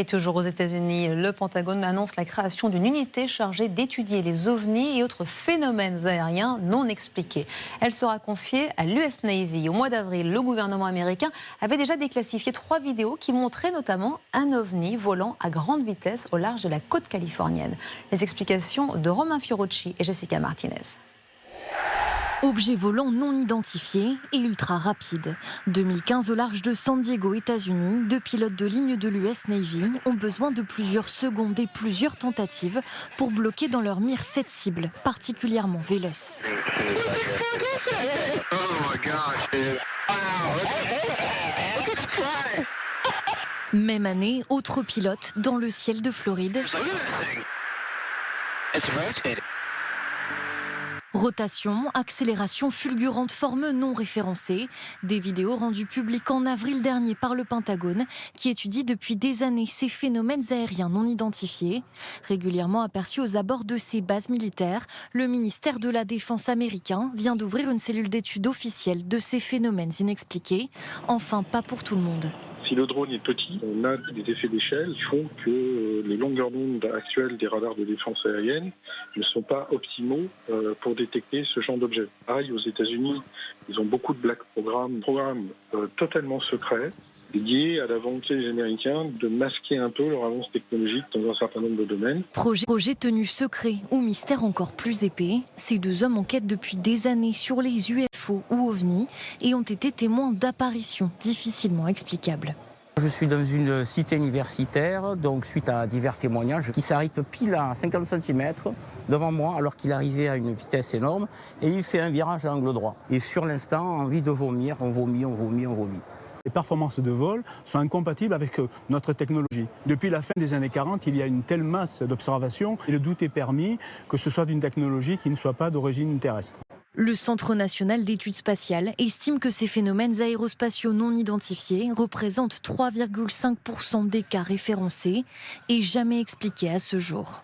Et toujours aux États-Unis, le Pentagone annonce la création d'une unité chargée d'étudier les ovnis et autres phénomènes aériens non expliqués. Elle sera confiée à l'US Navy. Au mois d'avril, le gouvernement américain avait déjà déclassifié 3 vidéos qui montraient notamment un ovni volant à grande vitesse au large de la côte californienne. Les explications de Romain Fiorucci et Jessica Martinez. Objet volant non identifié et ultra rapide. 2015 au large de San Diego, États-Unis, 2 pilotes de ligne de l'US Navy ont besoin de plusieurs secondes et plusieurs tentatives pour bloquer dans leur mire 7 cibles particulièrement véloces. Même année, autre pilote dans le ciel de Floride. Rotation, accélération fulgurante, forme non référencée. Des vidéos rendues publiques en avril dernier par le Pentagone, qui étudie depuis des années ces phénomènes aériens non identifiés. Régulièrement aperçus aux abords de ses bases militaires, le ministère de la Défense américain vient d'ouvrir une cellule d'études officielle de ces phénomènes inexpliqués. Enfin, pas pour tout le monde. Si le drone est petit, on a des effets d'échelle qui font que les longueurs d'onde actuelles des radars de défense aérienne ne sont pas optimaux pour détecter ce genre d'objet. Pareil, aux États-Unis, ils ont beaucoup de black programmes totalement secrets, liés à la volonté des Américains de masquer un peu leur avance technologique dans un certain nombre de domaines. Projet tenu secret ou mystère encore plus épais. Ces 2 hommes enquêtent depuis des années sur les UFO ou OVNI et ont été témoins d'apparitions difficilement explicables. Je suis dans une cité universitaire, donc suite à divers témoignages, qui s'arrête pile à 50 cm devant moi alors qu'il arrivait à une vitesse énorme et il fait un virage à angle droit. Et sur l'instant, envie de vomir, on vomit. Les performances de vol sont incompatibles avec notre technologie. Depuis la fin des années 40, il y a une telle masse d'observations et le doute est permis que ce soit d'une technologie qui ne soit pas d'origine terrestre. Le Centre national d'études spatiales estime que ces phénomènes aérospatiaux non identifiés représentent 3,5% des cas référencés et jamais expliqués à ce jour.